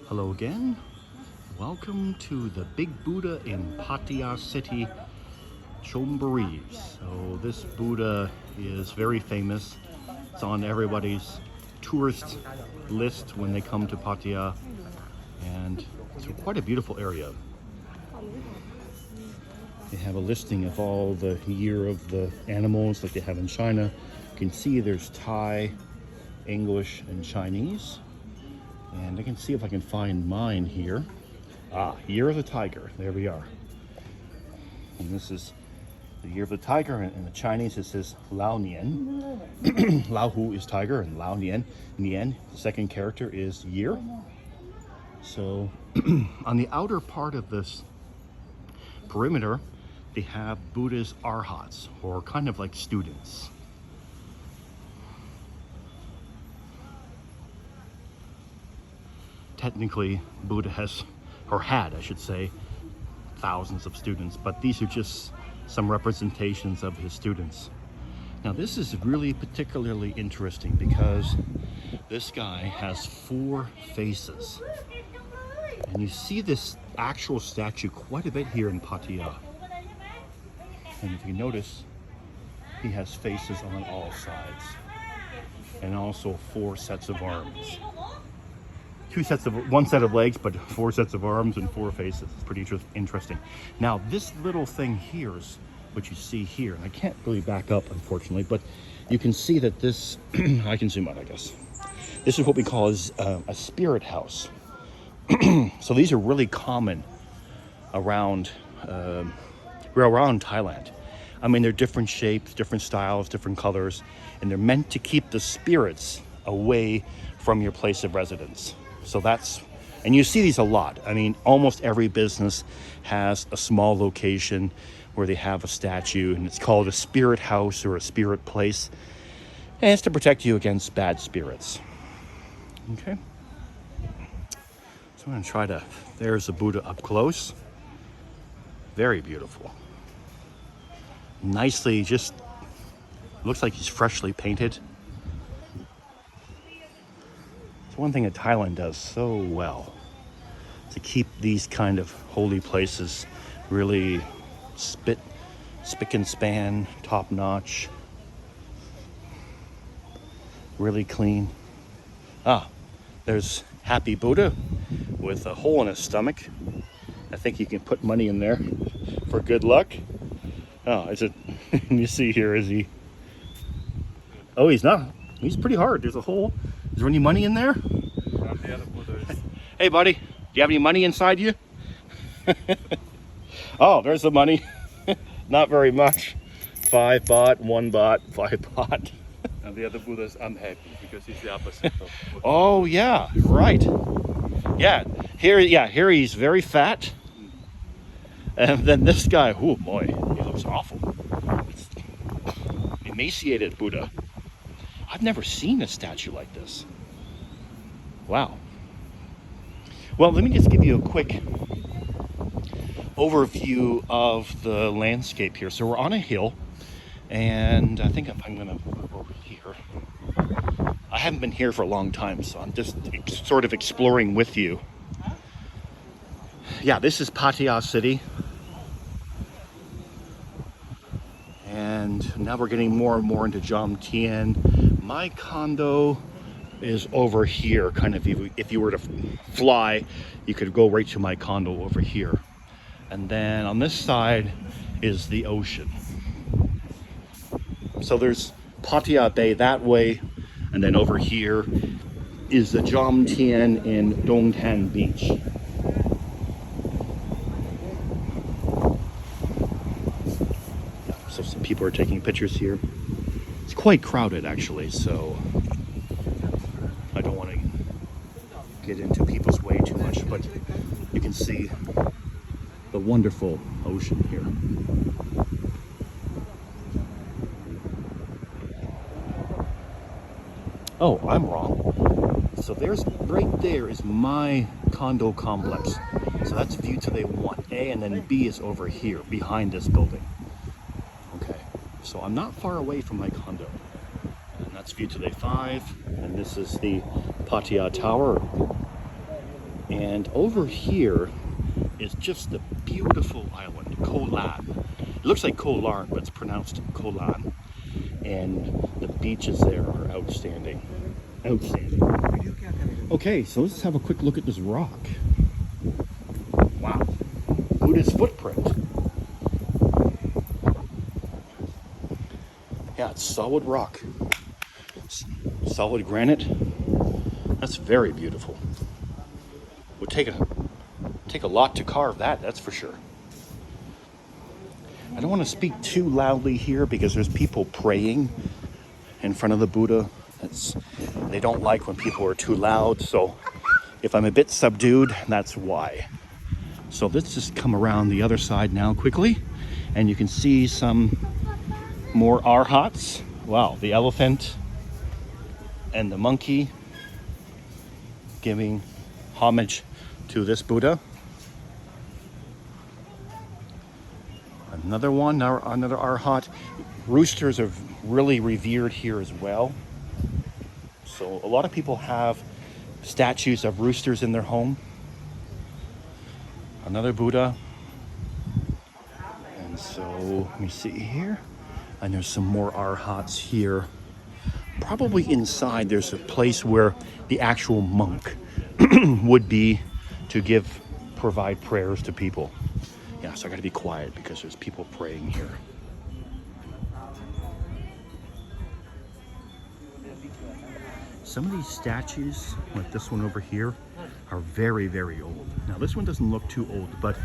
Hello again. Welcome to the Big Buddha in Pattaya City, Chonburi. So this Buddha is very famous. It's on everybody's tourist list when they come to Pattaya, and it's quite a beautiful area. They have a listing of all the year of the animals like they have in China. You can see there's Thai, English, and Chinese. And I can see if I can find mine here. Year of the Tiger. There we are. And this is the Year of the Tiger. And in the Chinese, it says Lao Nian. Lao Hu is tiger, and Lao Nian. Nian, the second character, is year. So on the outer part of this perimeter, they have Buddha's Erhots, or kind of like students. Technically, Buddha has, or had, I should say, thousands of students, but these are just some representations of his students. Now, this is really particularly interesting because this guy has 4 faces. And you see this actual statue quite a bit here in Pattaya. And if you notice, he has faces on all sides. And also 4 sets of arms. 1 set of legs, but 4 sets of arms and 4 faces. It's pretty interesting. Now, this little thing here is what you see here, and I can't really back up, unfortunately, but you can see that this, I can zoom out, I guess. This is what we call a spirit house. So these are really common around Thailand. I mean, they're different shapes, different styles, different colors, and they're meant to keep the spirits away from your place of residence. So that's, and you see these a lot. I mean, almost every business has a small location where they have a statue, and it's called a spirit house or a spirit place. And it's to protect you against bad spirits. Okay. So I'm gonna try to, there's the Buddha up close. Very beautiful. Nicely, just looks like he's freshly painted. One thing that Thailand does so well to keep these kind of holy places really spick and span, top notch, really clean. There's Happy Buddha with a hole in his stomach. I think you can put money in there for good luck. Oh, is it? You see here, is he? Oh, he's not. He's pretty hard. There's a hole. Is there any money in there? Hey, buddy, do you have any money inside you? Oh, there's the money. Not very much. 5 baht, 1 baht, 5 baht. And the other Buddha is unhappy because he's the opposite of Buddha. Oh, yeah, right. Here he's very fat. And then this guy, oh boy, he looks awful. Emaciated Buddha. I've never seen a statue like this. Wow. Well, let me just give you a quick overview of the landscape here. So we're on a hill, and I think I'm going to move over here. I haven't been here for a long time, so I'm just sort of exploring with you. Yeah, this is Pattaya City. And now we're getting more and more into Jomtien. My condo is over here, kind of. If you were to fly, you could go right to my condo over here. And then on this side is the ocean. So there's Pattaya Bay that way, and then over here is the Jomtien and Dongtan Beach. So some people are taking pictures here. It's quite crowded, actually, so I don't want to get into people's way too much, but you can see the wonderful ocean here. Oh, I'm wrong. So there's, right there is my condo complex. So that's view today 1A, and then B is over here, behind this building. Okay, so I'm not far away from my condo. And that's view today 5, and this is the Pattaya Tower. And over here is just a beautiful island, Koh Lan. It looks like Koh Larn, but it's pronounced Koh Lan. And the beaches there are outstanding. Outstanding. Okay, so let's have a quick look at this rock. Wow. Buddha's footprint. Yeah, it's solid rock. Solid granite. That's very beautiful. Would take a lot to carve that, that's for sure. I don't want to speak too loudly here because there's people praying in front of the Buddha. They don't like when people are too loud, so if I'm a bit subdued, that's why. So let's just come around the other side now quickly, and you can see some more Erhots. Wow, the elephant and the monkey giving homage to this Buddha. Another one, another Erhot. Roosters are really revered here as well. So a lot of people have statues of roosters in their home. Another Buddha. And so let me see here. And there's some more Erhots here. Probably inside there's a place where the actual monk would be to provide prayers to people. Yeah, so I gotta be quiet because there's people praying here. Some of these statues, like this one over here, are very, very old. Now this one doesn't look too old, but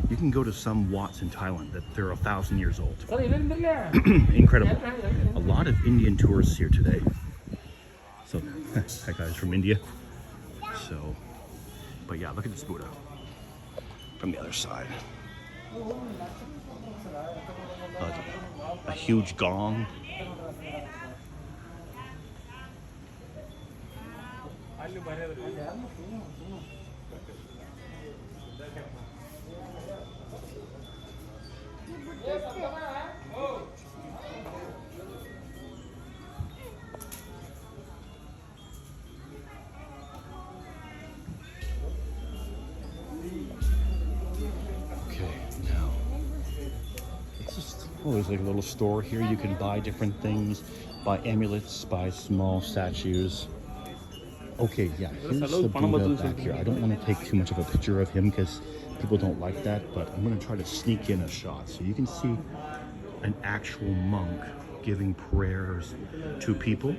you can go to some Wats in Thailand that they're 1,000 years old. Incredible. A lot of Indian tourists here today. So that guy's from India. So, but yeah, look at this Buddha from the other side. A huge gong. Oh, there's like a little store here. You can buy different things, buy amulets, buy small statues. Okay, yeah, here's the Buddha back here. I don't want to take too much of a picture of him because people don't like that, but I'm going to try to sneak in a shot. So you can see an actual monk giving prayers to people.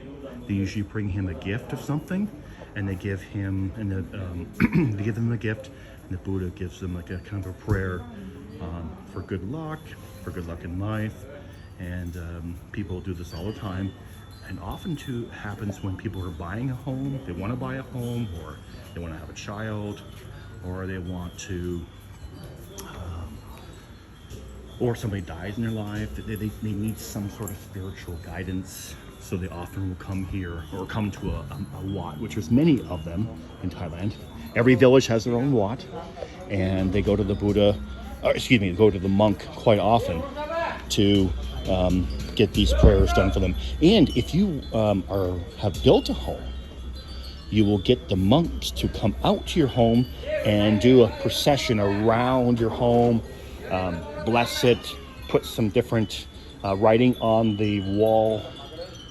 They usually bring him a gift of something, and they give him, they give them a gift, and the Buddha gives them like a kind of a prayer for good luck in life. And people do this all the time. And often too happens when people are buying a home, they want to buy a home, or they want to have a child, or they want to, or somebody dies in their life, they need some sort of spiritual guidance. So they often will come here, or come to a Wat, which there's many of them in Thailand. Every village has their own Wat, and they go to the Buddha, go to the monk quite often to get these prayers done for them. And if you have built a home, you will get the monks to come out to your home and do a procession around your home, bless it, put some different writing on the wall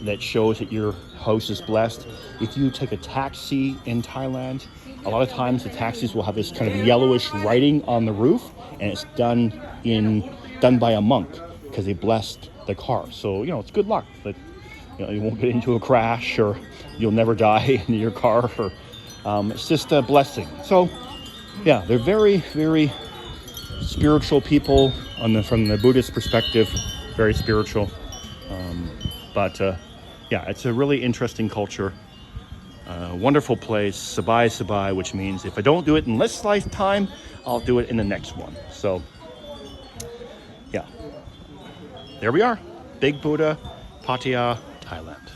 that shows that your house is blessed. If you take a taxi in Thailand, a lot of times the taxis will have this kind of yellowish writing on the roof, and it's done by a monk because they blessed the car. So, it's good luck that you won't get into a crash, or you'll never die in your car, or it's just a blessing. So yeah, they're very, very spiritual people from the Buddhist perspective, very spiritual. But it's a really interesting culture. Wonderful place, Sabai Sabai, which means if I don't do it in this lifetime, I'll do it in the next one. So yeah, there we are. Big Buddha, Pattaya, Thailand.